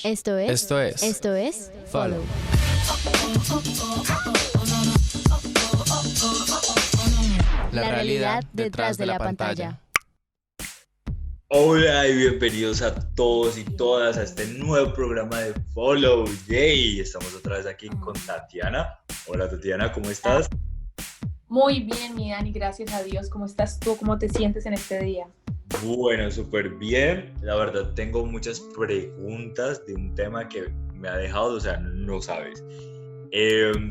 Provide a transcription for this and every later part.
Esto es Follow. La realidad detrás de la pantalla. Hola y bienvenidos a todos y todas a este nuevo programa de Follow. Yay, estamos otra vez aquí con Tatiana. Hola Tatiana, ¿cómo estás? Muy bien, mi Dani, gracias a Dios. ¿Cómo estás tú? ¿Cómo te sientes en este día? Bueno, súper bien. La verdad tengo muchas preguntas de un tema que me ha dejado, o sea, no sabes.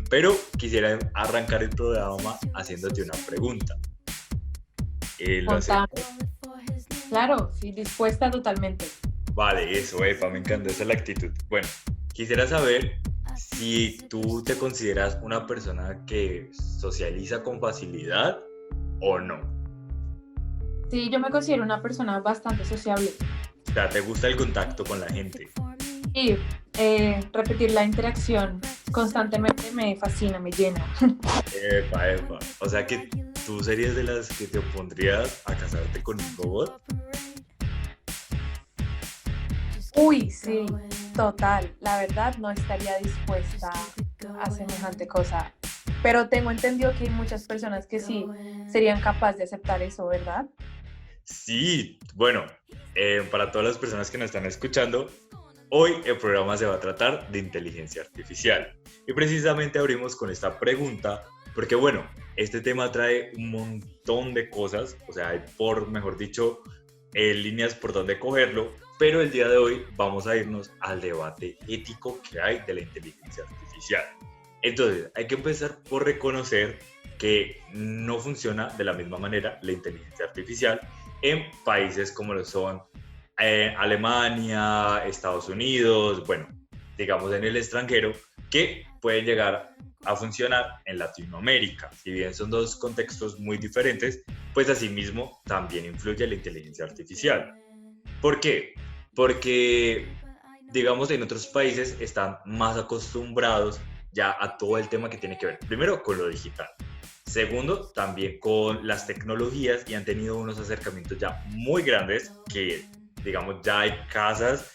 Pero quisiera arrancar el programa haciéndote una pregunta. ¿Lo Contame. aceptas? Claro, sí, dispuesta totalmente. Vale, eso, epa, me encanta, esa es la actitud. Bueno, quisiera saber si tú te consideras una persona que socializa con facilidad o no. Sí, yo me considero una persona bastante sociable. O sea, ¿te gusta el contacto con la gente? Y repetir la interacción constantemente me fascina, me llena. Epa, epa. O sea que tú serías de las que te opondrías a casarte con un robot. Uy, sí, total. La verdad no estaría dispuesta a semejante cosa. Pero tengo entendido que hay muchas personas que sí serían capaces de aceptar eso, ¿verdad? Sí, bueno, para todas las personas que nos están escuchando, hoy el programa se va a tratar de inteligencia artificial. Y precisamente abrimos con esta pregunta, porque bueno, este tema trae un montón de cosas, o sea, hay mejor dicho, líneas por donde cogerlo, pero el día de hoy vamos a irnos al debate ético que hay de la inteligencia artificial. Entonces, hay que empezar por reconocer que no funciona de la misma manera la inteligencia artificial en países como lo son Alemania, Estados Unidos, bueno, digamos en el extranjero, que pueden llegar a funcionar en Latinoamérica. Si bien son dos contextos muy diferentes, pues asimismo también influye la inteligencia artificial. ¿Por qué? Porque, digamos, en otros países están más acostumbrados ya a todo el tema que tiene que ver, primero, con lo digital. Segundo, también con las tecnologías y han tenido unos acercamientos ya muy grandes que, digamos, ya hay casas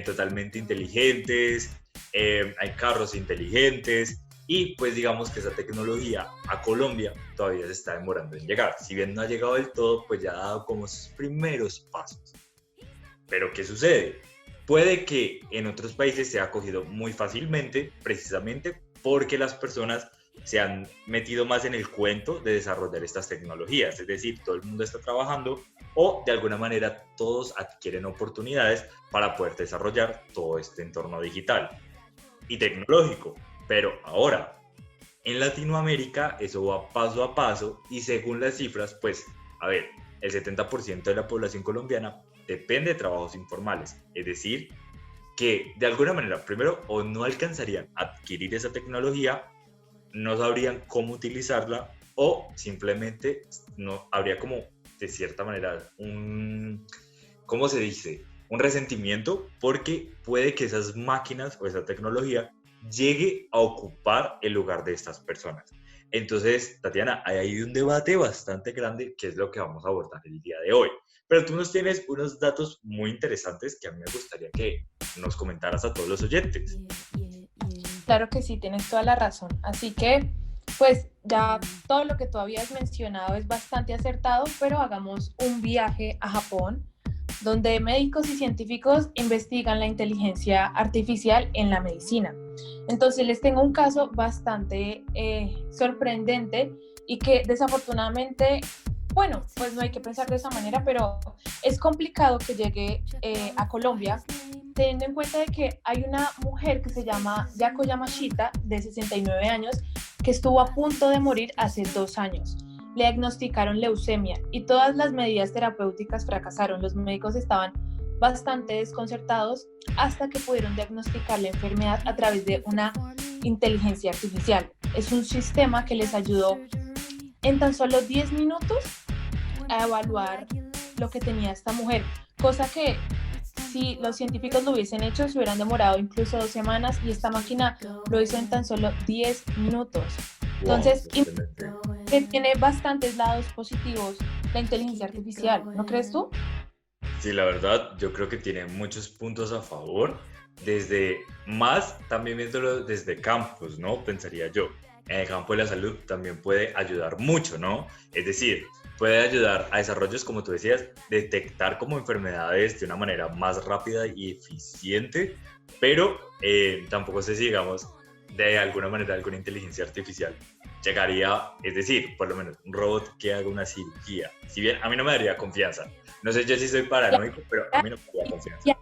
totalmente inteligentes, hay carros inteligentes y pues digamos que esa tecnología a Colombia todavía se está demorando en llegar. Si bien no ha llegado del todo, pues ya ha dado como sus primeros pasos. Pero ¿qué sucede? Puede que en otros países se ha acogido muy fácilmente, precisamente porque las personas se han metido más en el cuento de desarrollar estas tecnologías, es decir, todo el mundo está trabajando o de alguna manera todos adquieren oportunidades para poder desarrollar todo este entorno digital y tecnológico. Pero ahora, en Latinoamérica eso va paso a paso y según las cifras, pues, a ver, el 70% de la población colombiana depende de trabajos informales, es decir, que de alguna manera, primero, o no alcanzarían a adquirir esa tecnología, no sabrían cómo utilizarla o simplemente no habría como de cierta manera ¿cómo se dice? Un resentimiento porque puede que esas máquinas o esa tecnología llegue a ocupar el lugar de estas personas. Entonces, Tatiana, hay un debate bastante grande que es lo que vamos a abordar el día de hoy. Pero tú nos tienes unos datos muy interesantes que a mí me gustaría que nos comentaras a todos los oyentes. Claro que sí, tienes toda la razón. Así que, pues ya todo lo que tú habías mencionado es bastante acertado, pero hagamos un viaje a Japón, donde médicos y científicos investigan la inteligencia artificial en la medicina. Entonces les tengo un caso bastante sorprendente y que desafortunadamente, bueno, pues no hay que pensar de esa manera, pero es complicado que llegue a Colombia, teniendo en cuenta de que hay una mujer que se llama Yako Yamashita, de 69 años, que estuvo a punto de morir hace 2 años. Le diagnosticaron leucemia y todas las medidas terapéuticas fracasaron. Los médicos estaban bastante desconcertados hasta que pudieron diagnosticar la enfermedad a través de una inteligencia artificial. Es un sistema que les ayudó en tan solo 10 minutos a evaluar lo que tenía esta mujer, cosa que si los científicos lo hubiesen hecho se hubieran demorado incluso 2 semanas y esta máquina lo hizo en tan solo 10 minutos. Entonces, que tiene bastantes lados positivos la inteligencia artificial, ¿no crees tú? Sí, la verdad, yo creo que tiene muchos puntos a favor, desde más, también viéndolo desde campos, ¿no? Pensaría yo. En el campo de la salud también puede ayudar mucho, ¿no? Es decir, puede ayudar a desarrollos, como tú decías, detectar como enfermedades de una manera más rápida y eficiente, pero tampoco sé si, digamos, de alguna manera alguna inteligencia artificial llegaría, es decir, por lo menos un robot que haga una cirugía. Si bien a mí no me daría confianza, no sé yo si soy paranoico, pero a mí no me daría confianza.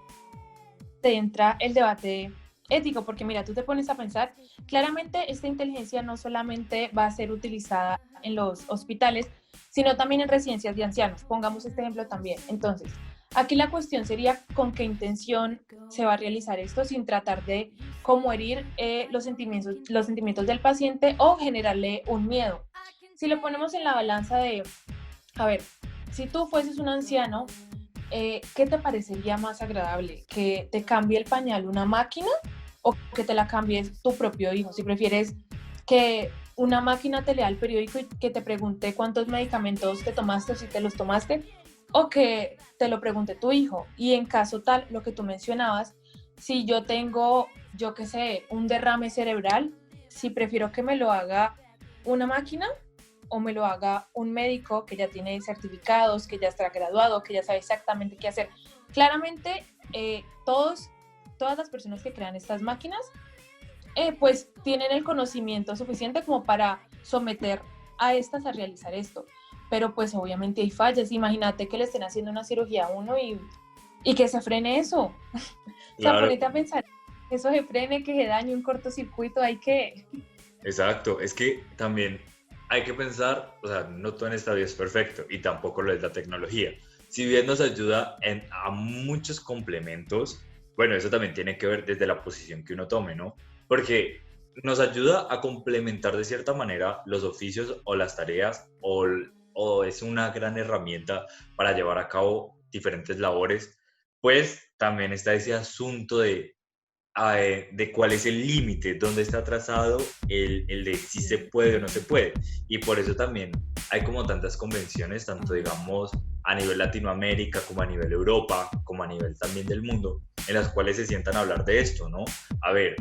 Te entra el debate ético, porque mira, tú te pones a pensar, claramente esta inteligencia no solamente va a ser utilizada en los hospitales, sino también en residencias de ancianos. Pongamos este ejemplo también. Entonces, aquí la cuestión sería con qué intención se va a realizar esto sin tratar de como herir los sentimientos del paciente o generarle un miedo. Si lo ponemos en la balanza de, a ver, si tú fueses un anciano, ¿qué te parecería más agradable? ¿Que te cambie el pañal una máquina o que te la cambies tu propio hijo? Si prefieres que una máquina te lea el periódico y que te pregunte cuántos medicamentos te tomaste o si te los tomaste, o que te lo pregunte tu hijo. Y en caso tal, lo que tú mencionabas, si yo tengo, yo qué sé, un derrame cerebral, si prefiero que me lo haga una máquina o me lo haga un médico que ya tiene certificados, que ya está graduado, que ya sabe exactamente qué hacer. Claramente, todas las personas que crean estas máquinas, pues tienen el conocimiento suficiente como para someter a estas a realizar esto. Pero pues obviamente hay fallas. Imagínate que le estén haciendo una cirugía a uno y que se frene eso. O sea, Claro. ponete a pensar, eso se frene, que se dañe un cortocircuito, hay que... Exacto, es que también hay que pensar, o sea, no todo en esta vida es perfecto y tampoco lo es la tecnología. Si bien nos ayuda a muchos complementos, bueno, eso también tiene que ver desde la posición que uno tome, ¿no? Porque nos ayuda a complementar de cierta manera los oficios o las tareas o es una gran herramienta para llevar a cabo diferentes labores, pues también está ese asunto de cuál es el límite, dónde está trazado el de si se puede o no se puede. Y por eso también hay como tantas convenciones, tanto digamos a nivel Latinoamérica como a nivel Europa, como a nivel también del mundo, en las cuales se sientan a hablar de esto, ¿no? A ver,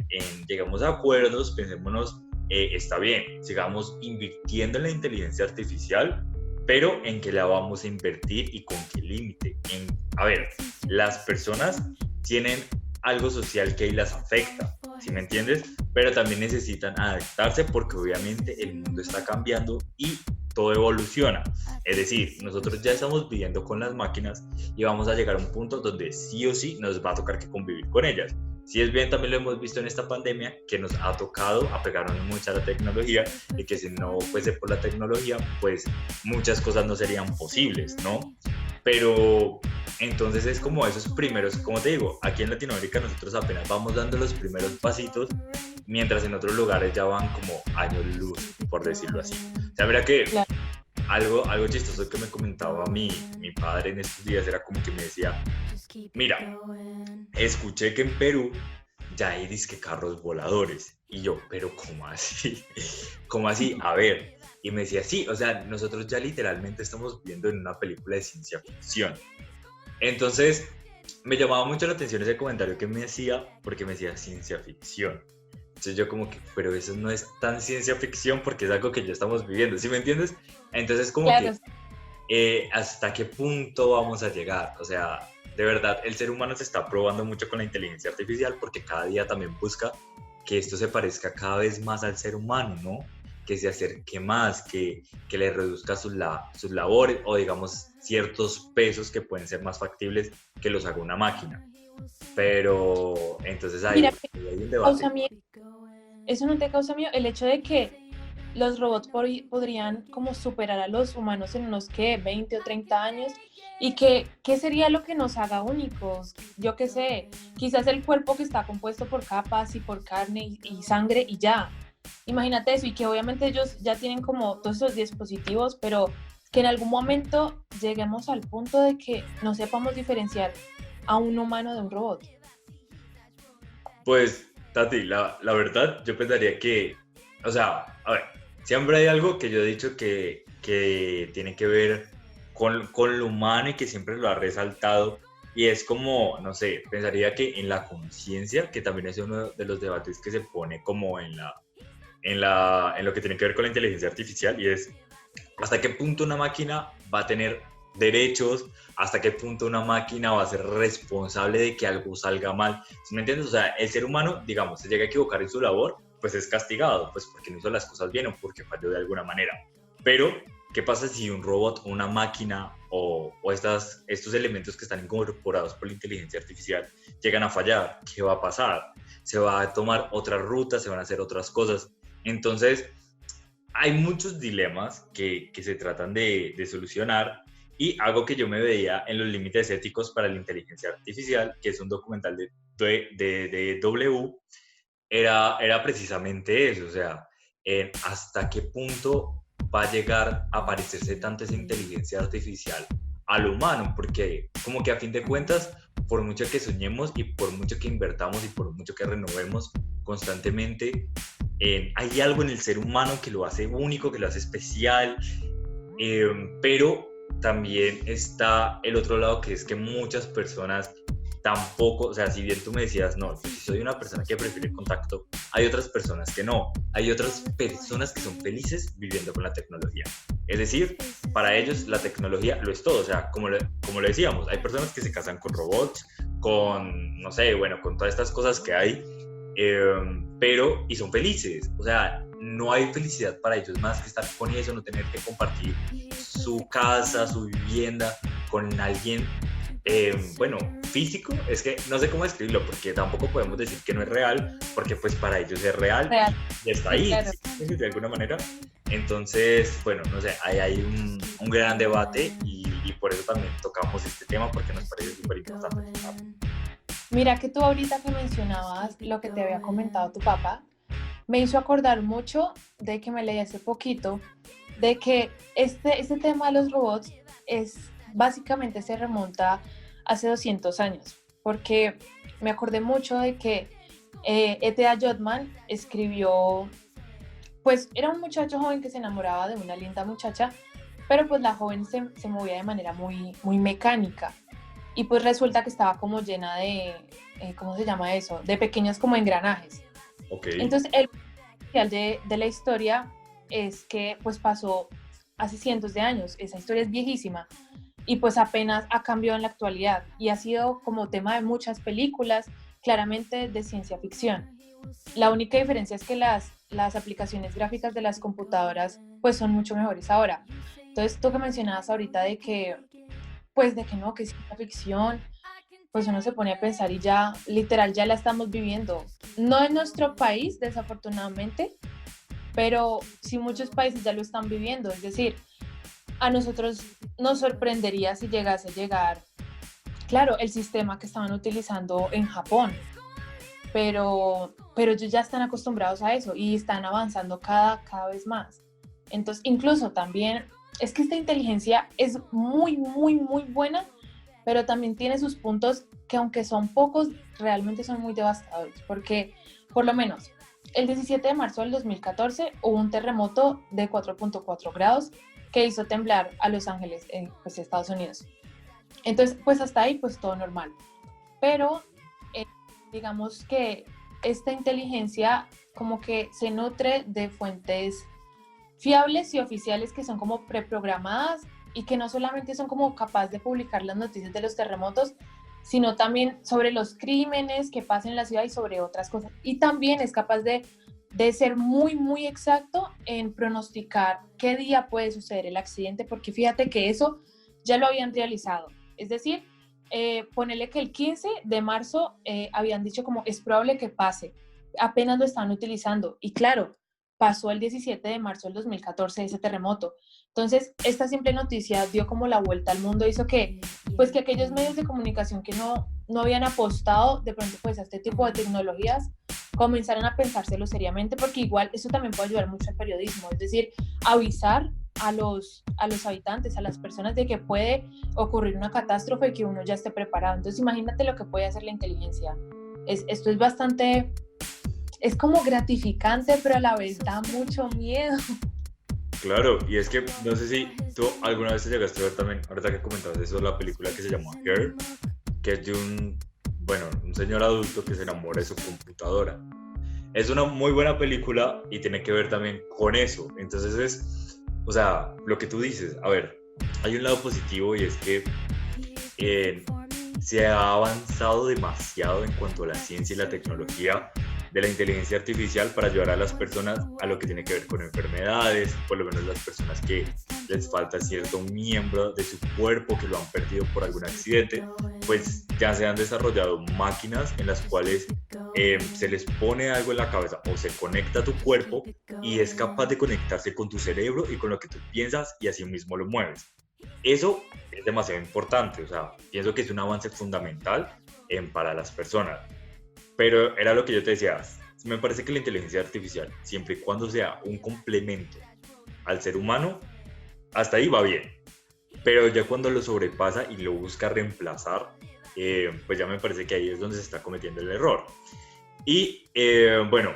llegamos a acuerdos, pensémonos, está bien, sigamos invirtiendo en la inteligencia artificial, pero en qué la vamos a invertir y con qué límite. A ver, las personas tienen algo social que ahí las afecta, ¿sí me entiendes? Pero también necesitan adaptarse porque obviamente el mundo está cambiando y todo evoluciona. Es decir, nosotros ya estamos viviendo con las máquinas y vamos a llegar a un punto donde sí o sí nos va a tocar que convivir con ellas. Si es bien, también lo hemos visto en esta pandemia, que nos ha tocado apegarnos mucho a la tecnología y que si no fuese por la tecnología, pues muchas cosas no serían posibles, ¿no? Pero entonces es como esos primeros, como te digo, aquí en Latinoamérica nosotros apenas vamos dando los primeros pasitos, mientras en otros lugares ya van como años luz, por decirlo así. O sea, mira que Claro. algo chistoso que me comentaba mi padre en estos días era como que me decía, mira, escuché que en Perú ya hay disque carros voladores. Y yo, pero ¿cómo así? ¿Cómo así? A ver. Y me decía, sí, o sea, nosotros ya literalmente estamos viendo en una película de ciencia ficción. Entonces, me llamaba mucho la atención ese comentario que me hacía, porque me decía ciencia ficción. Entonces yo como que, pero eso no es tan ciencia ficción porque es algo que ya estamos viviendo, ¿sí me entiendes? Entonces como Claro, que, ¿hasta qué punto vamos a llegar? O sea, de verdad, el ser humano se está probando mucho con la inteligencia artificial porque cada día también busca que esto se parezca cada vez más al ser humano, ¿no? Que se acerque más, que le reduzca sus labores o digamos ciertos pesos que pueden ser más factibles que los haga una máquina. Pero entonces mira, hay un debate. causa miedo, eso no te causa miedo el hecho de que los robots podrían como superar a los humanos en unos ¿qué? 20 o 30 años y que ¿qué sería lo que nos haga únicos? Yo qué sé, quizás el cuerpo que está compuesto por capas y por carne y sangre y ya. Imagínate eso y que obviamente ellos ya tienen como todos esos dispositivos, pero que en algún momento lleguemos al punto de que no sepamos diferenciar a un humano de un robot. Pues, Tati, la verdad, yo pensaría que, o sea, a ver, siempre hay algo que yo he dicho que tiene que ver con lo humano y que siempre lo ha resaltado, y es como, no sé, pensaría que en la conciencia, que también es uno de los debates que se pone como en lo que tiene que ver con la inteligencia artificial, y es hasta qué punto una máquina va a tener derechos, hasta qué punto una máquina va a ser responsable de que algo salga mal. ¿Sí me entiendes? O sea, el ser humano, digamos, se llega a equivocar en su labor, pues es castigado, pues porque no hizo las cosas bien o porque falló de alguna manera. Pero, ¿qué pasa si un robot, una máquina o estos elementos que están incorporados por la inteligencia artificial llegan a fallar? ¿Qué va a pasar? Se va a tomar otra ruta, se van a hacer otras cosas. Entonces, hay muchos dilemas que se tratan de solucionar, y algo que yo me veía en los límites éticos para la inteligencia artificial, que es un documental de W, era precisamente eso, o sea, hasta qué punto va a llegar a parecerse tanto esa inteligencia artificial al humano, porque como que a fin de cuentas, por mucho que soñemos y por mucho que invertamos y por mucho que renovemos constantemente, hay algo en el ser humano que lo hace único, que lo hace especial, pero también está el otro lado, que es que muchas personas tampoco, o sea, si bien tú me decías, no, yo soy una persona que prefiere el contacto, hay otras personas que no, hay otras personas que son felices viviendo con la tecnología. Es decir, para ellos la tecnología lo es todo, o sea, como lo decíamos, hay personas que se casan con robots, con, no sé, bueno, con todas estas cosas que hay, pero, y son felices, o sea, no hay felicidad para ellos más que estar con eso, no tener que compartir su casa, su vivienda con alguien, bueno, físico. Es que no sé cómo describirlo, porque tampoco podemos decir que no es real, porque pues para ellos es real. Y está ahí, claro. ¿sí? De alguna manera. Entonces, bueno, no sé, hay un gran debate, y por eso también tocamos este tema, porque nos parece súper importante. Mira que tú ahorita que mencionabas lo que te había comentado tu papá, me hizo acordar mucho de que me leí hace poquito, de que este tema de los robots básicamente se remonta hace 200 años, porque me acordé mucho de que E.T.A. Jotman escribió, pues era un muchacho joven que se enamoraba de una linda muchacha, pero pues la joven se movía de manera muy, muy mecánica, y pues resulta que estaba como llena de, ¿cómo se llama eso? De pequeños como engranajes. Okay. Entonces el final de la historia es que pues pasó hace cientos de años, esa historia es viejísima, y pues apenas ha cambiado en la actualidad, y ha sido como tema de muchas películas, claramente de ciencia ficción. La única diferencia es que las aplicaciones gráficas de las computadoras pues son mucho mejores ahora. Entonces tú que mencionabas ahorita de que no, que es ciencia ficción, pues uno se pone a pensar y ya, literal, ya la estamos viviendo. No en nuestro país, desafortunadamente, pero sí muchos países ya lo están viviendo. Es decir, a nosotros nos sorprendería si llegase a llegar, claro, el sistema que estaban utilizando en Japón, pero ellos ya están acostumbrados a eso y están avanzando cada vez más. Entonces, incluso también, es que esta inteligencia es muy, muy, muy buena, pero también tiene sus puntos que, aunque son pocos, realmente son muy devastadores, porque por lo menos el 17 de marzo del 2014 hubo un terremoto de 4.4 grados que hizo temblar a Los Ángeles, pues Estados Unidos. Entonces, pues hasta ahí, pues todo normal. Pero digamos que esta inteligencia como que se nutre de fuentes fiables y oficiales que son como preprogramadas, y que no solamente son como capaces de publicar las noticias de los terremotos, sino también sobre los crímenes que pasan en la ciudad y sobre otras cosas. Y también es capaz de ser muy, muy exacto en pronosticar qué día puede suceder el accidente, porque fíjate que eso ya lo habían realizado. Es decir, ponele que el 15 de marzo habían dicho como es probable que pase, apenas lo están utilizando, y claro, pasó el 17 de marzo del 2014 ese terremoto. Entonces, esta simple noticia dio como la vuelta al mundo, hizo que, pues, que aquellos medios de comunicación que no habían apostado de pronto pues a este tipo de tecnologías comenzaran a pensárselo seriamente, porque igual eso también puede ayudar mucho al periodismo, es decir, avisar a los habitantes, a las personas de que puede ocurrir una catástrofe y que uno ya esté preparado. Entonces, imagínate lo que puede hacer la inteligencia. Esto es bastante, es como gratificante, pero a la vez da mucho miedo. Claro, y es que no sé si tú alguna vez te llegaste a ver también, ahorita que comentabas eso, la película que se llamó Her, que es de un señor adulto que se enamora de su computadora. Es una muy buena película y tiene que ver también con eso. Entonces o sea, lo que tú dices, a ver, hay un lado positivo y es que eh, se ha avanzado demasiado en cuanto a la ciencia y la tecnología de la inteligencia artificial para ayudar a las personas a lo que tiene que ver con enfermedades, por lo menos las personas que les falta cierto miembro de su cuerpo que lo han perdido por algún accidente, pues ya se han desarrollado máquinas en las cuales se les pone algo en la cabeza o se conecta a tu cuerpo y es capaz de conectarse con tu cerebro y con lo que tú piensas y así mismo lo mueves. Eso es demasiado importante, o sea, pienso que es un avance fundamental para las personas. Pero era lo que yo te decía, me parece que la inteligencia artificial, siempre y cuando sea un complemento al ser humano, hasta ahí va bien. Pero ya cuando lo sobrepasa y lo busca reemplazar, pues ya me parece que ahí es donde se está cometiendo el error. Y bueno,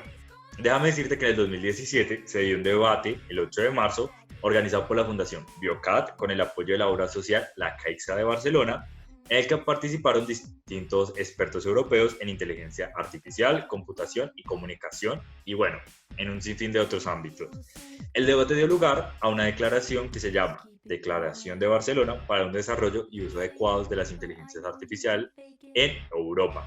déjame decirte que en el 2017 se dio un debate, el 8 de marzo, organizado por la Fundación Biocat con el apoyo de la obra social La Caixa de Barcelona, en el que participaron distintos expertos europeos en inteligencia artificial, computación y comunicación, y bueno, en un sinfín de otros ámbitos. El debate dio lugar a una declaración que se llama Declaración de Barcelona para un desarrollo y uso adecuados de las inteligencias artificiales en Europa.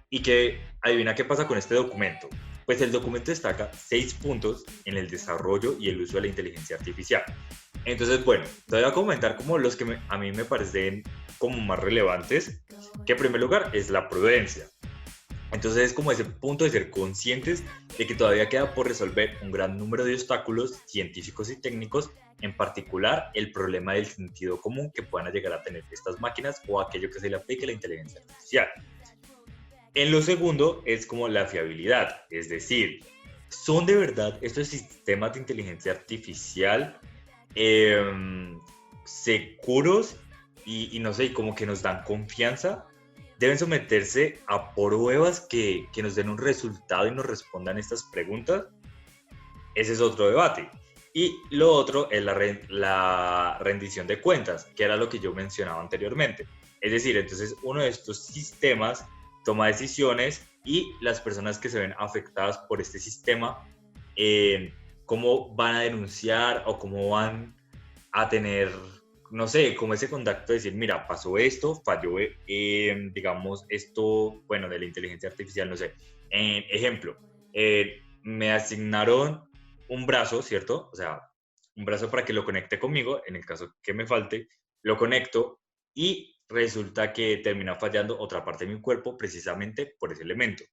Y que, adivina qué pasa con este documento. Pues el documento destaca 6 puntos en el desarrollo y el uso de la inteligencia artificial. Entonces, bueno, te voy a comentar como los que a mí me parecen como más relevantes, que en primer lugar es la prudencia. Entonces es como ese punto de ser conscientes de que todavía queda por resolver un gran número de obstáculos científicos y técnicos, en particular el problema del sentido común que puedan llegar a tener estas máquinas o aquello que se le aplique a la inteligencia artificial. En lo segundo es como la fiabilidad, es decir, ¿son de verdad estos sistemas de inteligencia artificial seguros y no sé, como que nos dan confianza? ¿Deben someterse a pruebas que nos den un resultado y nos respondan estas preguntas? Ese es otro debate. Y lo otro es la rendición de cuentas, que era lo que yo mencionaba anteriormente. Es decir, entonces uno de estos sistemas toma decisiones y las personas que se ven afectadas por este sistema, cómo van a denunciar o cómo van a tener, no sé, como ese contacto de decir, mira, pasó esto, falló, digamos, esto, bueno, de la inteligencia artificial, no sé. Ejemplo, me asignaron un brazo, ¿cierto? O sea, un brazo para que lo conecte conmigo, en el caso que me falte, lo conecto y resulta que termina fallando otra parte de mi cuerpo precisamente por ese elemento.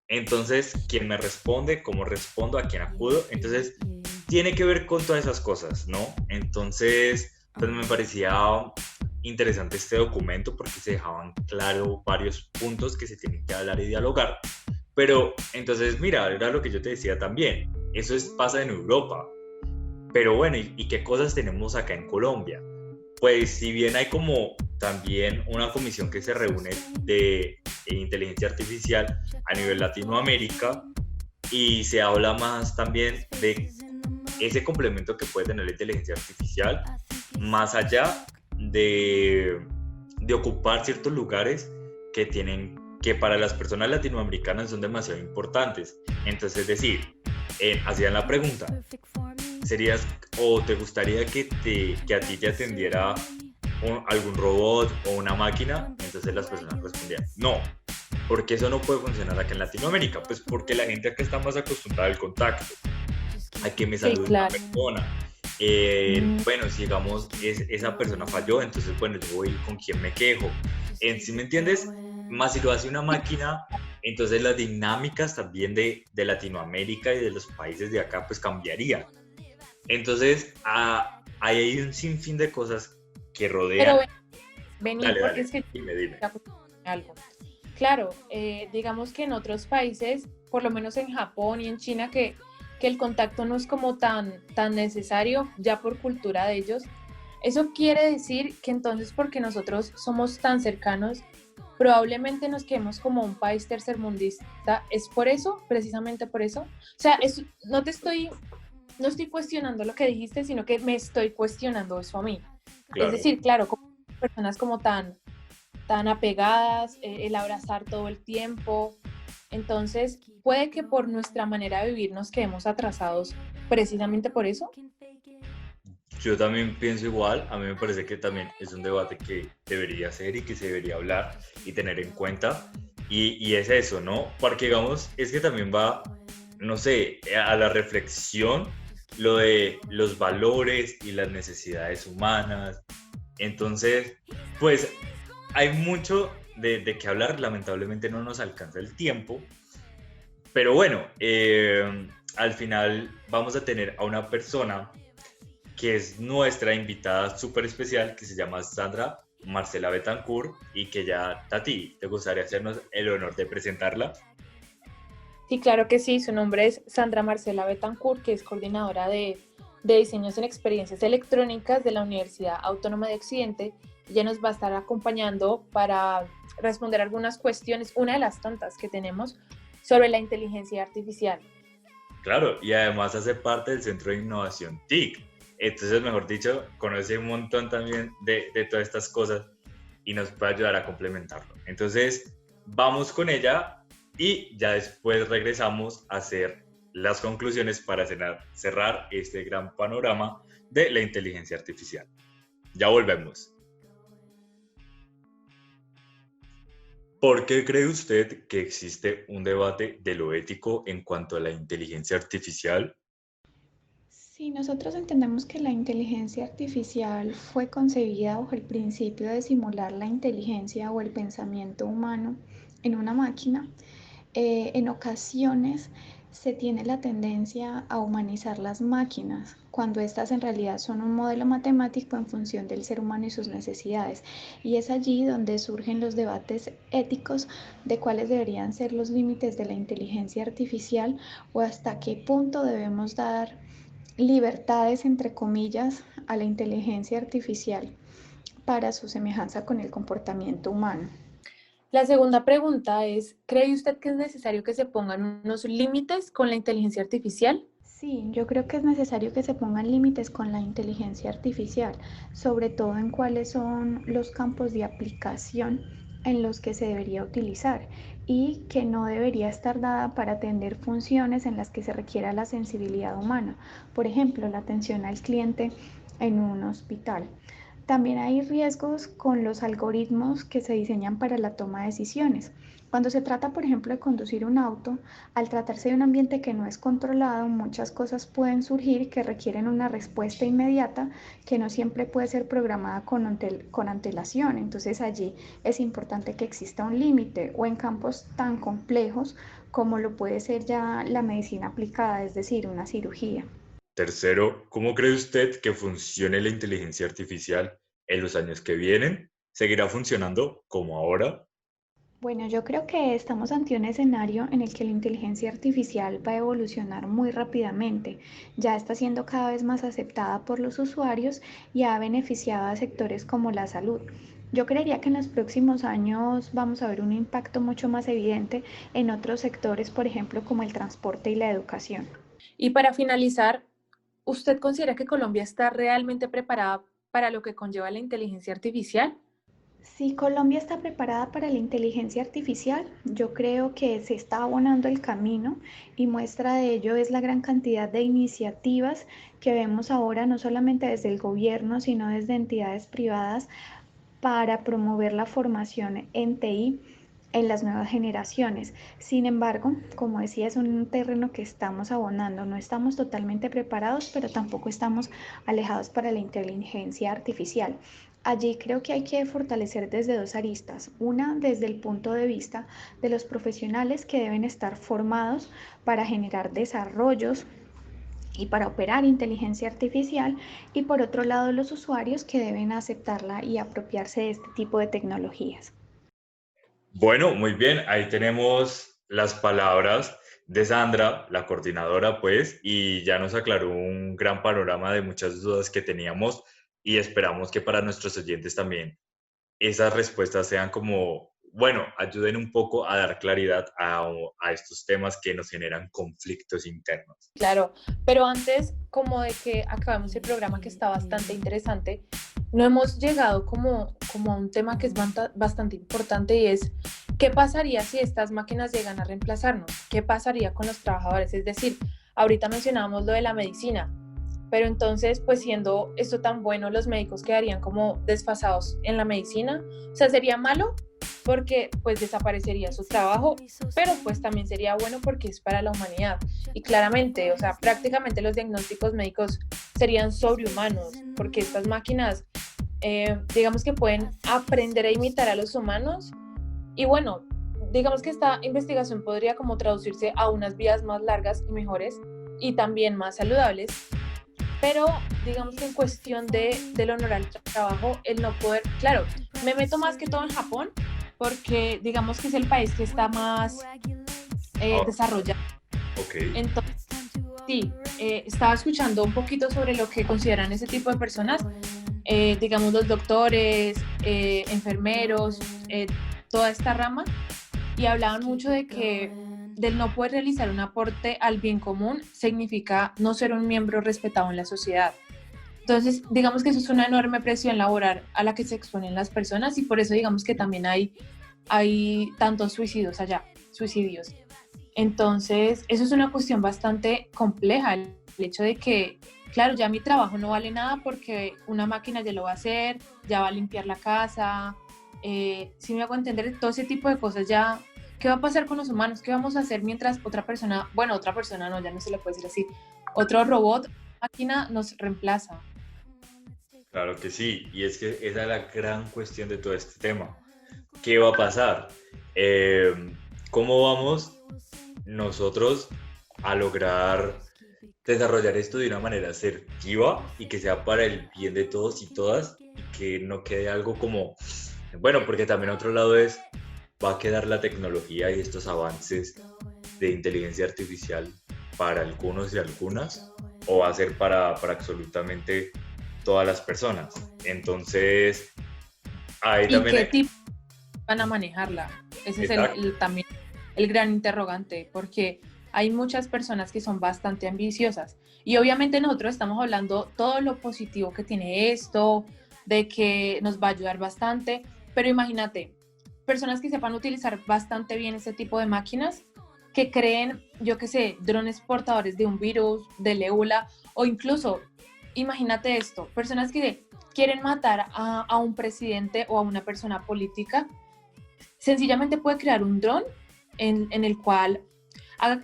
Entonces, ¿quién me responde? ¿Cómo respondo? ¿A quién acudo? Entonces, tiene que ver con todas esas cosas, ¿no? Entonces, pues me parecía interesante este documento porque se dejaban claro varios puntos que se tienen que hablar y dialogar. Pero, entonces, mira, era lo que yo te decía también. Eso pasa en Europa. Pero bueno, ¿y qué cosas tenemos acá en Colombia? Pues si bien hay como también una comisión que se reúne de inteligencia artificial a nivel Latinoamérica y se habla más también de ese complemento que puede tener la inteligencia artificial más allá de ocupar ciertos lugares que para las personas latinoamericanas son demasiado importantes. Entonces, es decir, hacían la pregunta, ¿serías o te gustaría que a ti te atendiera algún robot o una máquina? Entonces las personas respondían, no, porque eso no puede funcionar acá en Latinoamérica, pues porque la gente acá está más acostumbrada al contacto, a que me salude una persona. Bueno, si digamos esa persona falló, entonces bueno, yo voy con quién me quejo. ¿Sí me entiendes? Más si lo hace una máquina, entonces las dinámicas también de Latinoamérica y de los países de acá pues cambiarían. Entonces, ahí hay un sinfín de cosas que rodean. Pero vení, porque es que dime. Algo. Claro, digamos que en otros países, por lo menos en Japón y en China, que el contacto no es como tan necesario ya por cultura de ellos. Eso quiere decir que entonces, porque nosotros somos tan cercanos, probablemente nos quedemos como un país tercermundista. ¿Es por eso? ¿Precisamente por eso? O sea, no estoy cuestionando lo que dijiste, sino que me estoy cuestionando eso a mí. Claro. Es decir, claro, como personas como tan tan apegadas, el abrazar todo el tiempo. Entonces, puede que por nuestra manera de vivir nos quedemos atrasados precisamente por eso. Yo también pienso igual, a mí me parece que también es un debate que debería ser y que se debería hablar y tener en cuenta. Y es eso, ¿no? Porque digamos, es que también va, no sé, a la reflexión lo de los valores y las necesidades humanas. Entonces, pues hay mucho de qué hablar, lamentablemente no nos alcanza el tiempo, pero bueno, al final vamos a tener a una persona que es nuestra invitada súper especial, que se llama Sandra Marcela Betancourt, y que ya, Tati, ¿te gustaría hacernos el honor de presentarla? Sí, claro que sí, su nombre es Sandra Marcela Betancourt, que es coordinadora de diseños en experiencias electrónicas de la Universidad Autónoma de Occidente. Ella nos va a estar acompañando para responder algunas cuestiones, una de las tantas que tenemos sobre la inteligencia artificial. Claro, y además hace parte del Centro de Innovación TIC. Entonces, mejor dicho, conoce un montón también de todas estas cosas y nos puede ayudar a complementarlo. Entonces, vamos con ella y ya después regresamos a hacer las conclusiones para cerrar este gran panorama de la inteligencia artificial. Ya volvemos. ¿Por qué cree usted que existe un debate de lo ético en cuanto a la inteligencia artificial? Si nosotros entendemos que la inteligencia artificial fue concebida bajo el principio de simular la inteligencia o el pensamiento humano en una máquina, en ocasiones se tiene la tendencia a humanizar las máquinas, cuando éstas en realidad son un modelo matemático en función del ser humano y sus necesidades. Y es allí donde surgen los debates éticos de cuáles deberían ser los límites de la inteligencia artificial o hasta qué punto debemos dar libertades, entre comillas, a la inteligencia artificial para su semejanza con el comportamiento humano. La segunda pregunta es, ¿cree usted que es necesario que se pongan unos límites con la inteligencia artificial? Sí, yo creo que es necesario que se pongan límites con la inteligencia artificial, sobre todo en cuáles son los campos de aplicación en los que se debería utilizar y que no debería estar dada para atender funciones en las que se requiera la sensibilidad humana, por ejemplo, la atención al cliente en un hospital. También hay riesgos con los algoritmos que se diseñan para la toma de decisiones. Cuando se trata, por ejemplo, de conducir un auto, al tratarse de un ambiente que no es controlado, muchas cosas pueden surgir que requieren una respuesta inmediata que no siempre puede ser programada con antelación. Entonces allí es importante que exista un límite o en campos tan complejos como lo puede ser ya la medicina aplicada, es decir, una cirugía. Tercero, ¿cómo cree usted que funcione la inteligencia artificial en los años que vienen? ¿Seguirá funcionando como ahora? Bueno, yo creo que estamos ante un escenario en el que la inteligencia artificial va a evolucionar muy rápidamente. Ya está siendo cada vez más aceptada por los usuarios y ha beneficiado a sectores como la salud. Yo creería que en los próximos años vamos a ver un impacto mucho más evidente en otros sectores, por ejemplo, como el transporte y la educación. Y para finalizar, ¿usted considera que Colombia está realmente preparada para lo que conlleva la inteligencia artificial? Si Colombia está preparada para la inteligencia artificial, yo creo que se está abonando el camino y muestra de ello es la gran cantidad de iniciativas que vemos ahora, no solamente desde el gobierno, sino desde entidades privadas para promover la formación en TI en las nuevas generaciones. Sin embargo, como decía, es un terreno que estamos abonando. No estamos totalmente preparados, pero tampoco estamos alejados para la inteligencia artificial. Allí creo que hay que fortalecer desde dos aristas. Una, desde el punto de vista de los profesionales que deben estar formados para generar desarrollos y para operar inteligencia artificial, y por otro lado los usuarios que deben aceptarla y apropiarse de este tipo de tecnologías. Bueno, muy bien, ahí tenemos las palabras de Sandra, la coordinadora, pues, y ya nos aclaró un gran panorama de muchas dudas que teníamos y esperamos que para nuestros oyentes también esas respuestas sean como, bueno, ayuden un poco a dar claridad a estos temas que nos generan conflictos internos. Claro, pero antes, como de que acabemos el programa que está bastante interesante, no hemos llegado como a un tema que es bastante importante, y es ¿qué pasaría si estas máquinas llegan a reemplazarnos? ¿Qué pasaría con los trabajadores? Es decir, ahorita mencionábamos lo de la medicina, pero entonces, pues siendo esto tan bueno, los médicos quedarían como desfasados en la medicina. O sea, sería malo porque pues desaparecería su trabajo, pero pues también sería bueno porque es para la humanidad. Y claramente, o sea, prácticamente los diagnósticos médicos serían sobrehumanos, porque estas máquinas, digamos que pueden aprender a imitar a los humanos. Y bueno, digamos que esta investigación podría como traducirse a unas vías más largas y mejores y también más saludables, pero digamos que en cuestión del honor al trabajo, el no poder, claro, me meto más que todo en Japón, porque digamos que es el país que está más desarrollado. Ok. Entonces, sí, estaba escuchando un poquito sobre lo que consideran ese tipo de personas, digamos los doctores, enfermeros, toda esta rama, y hablaban mucho de que del no poder realizar un aporte al bien común significa no ser un miembro respetado en la sociedad. Entonces, digamos que eso es una enorme presión laboral a la que se exponen las personas, y por eso digamos que también hay tantos suicidios. Entonces, eso es una cuestión bastante compleja, el hecho de que, claro, ya mi trabajo no vale nada porque una máquina ya lo va a hacer, ya va a limpiar la casa. Si me hago entender, todo ese tipo de cosas ya, ¿qué va a pasar con los humanos? ¿Qué vamos a hacer mientras otra persona no, ya no se le puede decir así, otro robot, máquina nos reemplaza? Claro que sí, y es que esa es la gran cuestión de todo este tema. ¿Qué va a pasar? ¿Cómo vamos nosotros a lograr desarrollar esto de una manera asertiva y que sea para el bien de todos y todas, y que no quede algo como, bueno, porque también otro lado es, va a quedar la tecnología y estos avances de inteligencia artificial para algunos y algunas, o va a ser para absolutamente todas las personas? Entonces, ahí ¿Y también qué tipo van a manejarla? Ese es también el gran interrogante, porque hay muchas personas que son bastante ambiciosas, y obviamente nosotros estamos hablando todo lo positivo que tiene esto, de que nos va a ayudar bastante, pero imagínate, personas que sepan utilizar bastante bien este tipo de máquinas, que creen, yo qué sé, drones portadores de un virus, del ébola, o incluso, imagínate esto, personas que quieren matar a un presidente o a una persona política, sencillamente puede crear un dron en el cual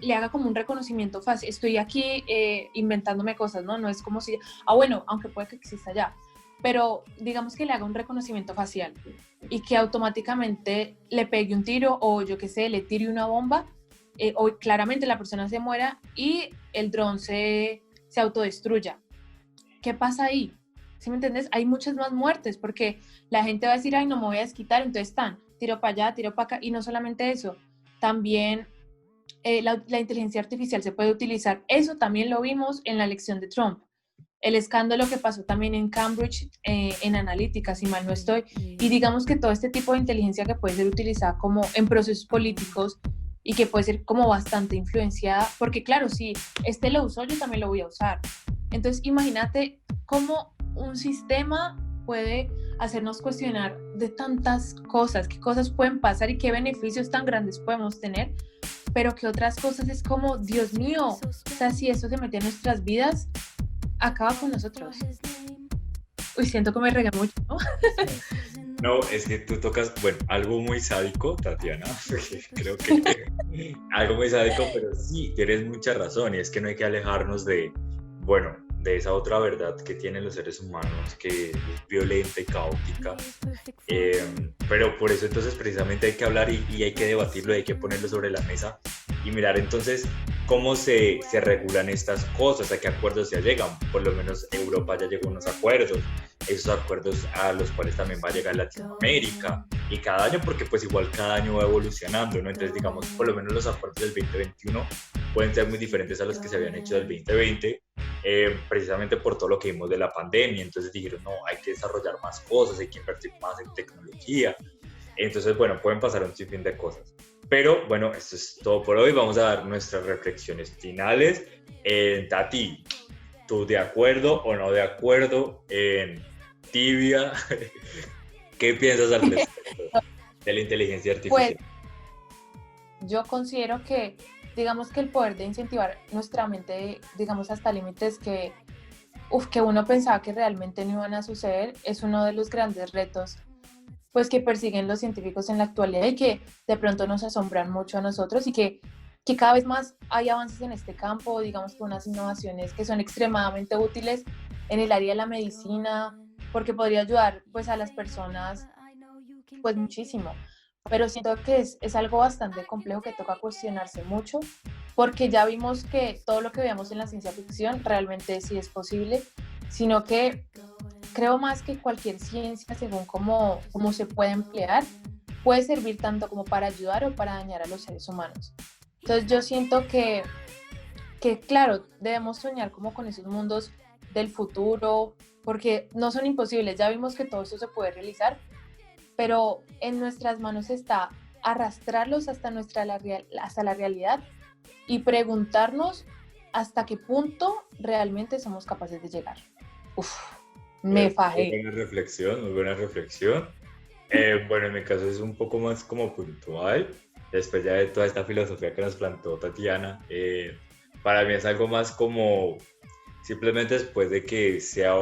le haga como un reconocimiento fácil. Estoy aquí inventándome cosas, ¿no? No es como si, bueno, aunque puede que exista ya, pero digamos que le haga un reconocimiento facial y que automáticamente le pegue un tiro, o yo qué sé, le tire una bomba, o claramente la persona se muera y el dron se autodestruya. ¿Qué pasa ahí? ¿Sí me entiendes? Hay muchas más muertes porque la gente va a decir, ay, no me voy a desquitar, entonces están, tiro para allá, tiro para acá, y no solamente eso, también la inteligencia artificial se puede utilizar. Eso también lo vimos en la elección de Trump. El escándalo que pasó también en Cambridge, en analítica, si mal no estoy, y digamos que todo este tipo de inteligencia que puede ser utilizada como en procesos políticos y que puede ser como bastante influenciada, porque claro, si este lo usó, yo también lo voy a usar. Entonces, imagínate cómo un sistema puede hacernos cuestionar de tantas cosas, qué cosas pueden pasar y qué beneficios tan grandes podemos tener, pero que otras cosas es como, Dios mío, o sea, si eso se mete en nuestras vidas, acaba con nosotros. Uy, siento que me regué mucho, ¿no? No, es que tú tocas, bueno, algo muy sádico, Tatiana, creo que algo muy sádico, pero sí, tienes mucha razón, y es que no hay que alejarnos de, bueno, de esa otra verdad que tienen los seres humanos, que es violenta y caótica, pero por eso entonces precisamente hay que hablar y hay que debatirlo, hay que ponerlo sobre la mesa y mirar entonces cómo se regulan estas cosas, a qué acuerdos se llegan. Por lo menos Europa ya llegó a unos acuerdos, esos acuerdos a los cuales también va a llegar Latinoamérica, y cada año, porque pues igual cada año va evolucionando, ¿no? Entonces digamos, por lo menos los acuerdos del 2021 pueden ser muy diferentes a los que se habían hecho del 2020, precisamente por todo lo que vimos de la pandemia. Entonces dijeron, no, hay que desarrollar más cosas, hay que invertir más en tecnología. Entonces, bueno, pueden pasar un sinfín de cosas. Pero bueno, esto es todo por hoy. Vamos a dar nuestras reflexiones finales. Tati, ¿tú de acuerdo o no de acuerdo en tibia. ¿Qué piensas al respecto de la inteligencia artificial? Pues yo considero que, digamos que el poder de incentivar nuestra mente, digamos hasta límites que uno pensaba que realmente no iban a suceder, es uno de los grandes retos pues que persiguen los científicos en la actualidad y que de pronto nos asombran mucho a nosotros y que cada vez más hay avances en este campo, digamos que unas innovaciones que son extremadamente útiles en el área de la medicina, porque podría ayudar pues a las personas pues muchísimo, pero siento que es algo bastante complejo que toca cuestionarse mucho, porque ya vimos que todo lo que veamos en la ciencia ficción realmente sí es posible, sino que creo más que cualquier ciencia, según cómo se puede emplear, puede servir tanto como para ayudar o para dañar a los seres humanos. Entonces yo siento que claro, debemos soñar como con esos mundos del futuro, porque no son imposibles, ya vimos que todo eso se puede realizar, pero en nuestras manos está arrastrarlos hasta la realidad y preguntarnos hasta qué punto realmente somos capaces de llegar. Me fajé. Muy buena reflexión. Bueno, en mi caso es un poco más como puntual, después ya de toda esta filosofía que nos plantó Tatiana. Para mí es algo más como simplemente después de que sea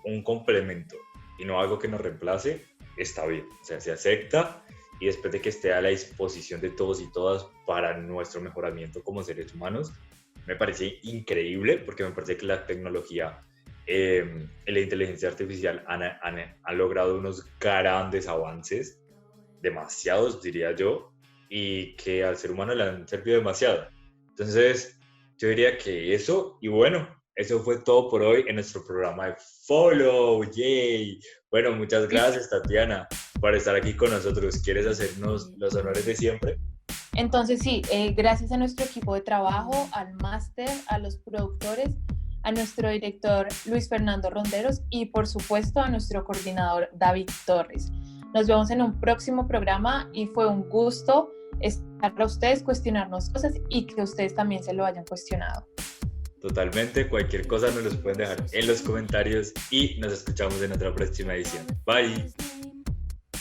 un complemento y no algo que nos reemplace, está bien, o sea, se acepta, y después de que esté a la disposición de todos y todas para nuestro mejoramiento como seres humanos, me parece increíble, porque me parece que la tecnología la inteligencia artificial han logrado unos grandes avances, demasiados diría yo, y que al ser humano le han servido demasiado. Entonces yo diría que eso, y bueno, eso fue todo por hoy en nuestro programa de Follow, yay. Bueno, muchas gracias Tatiana por estar aquí con nosotros. ¿Quieres hacernos los honores de siempre? Entonces sí, gracias a nuestro equipo de trabajo, al máster, a los productores, a nuestro director Luis Fernando Ronderos y por supuesto a nuestro coordinador David Torres. Nos vemos en un próximo programa y fue un gusto estar para ustedes, cuestionarnos cosas y que ustedes también se lo hayan cuestionado. Totalmente, cualquier cosa nos los pueden dejar en los comentarios y nos escuchamos en otra próxima edición. Bye.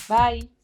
Bye.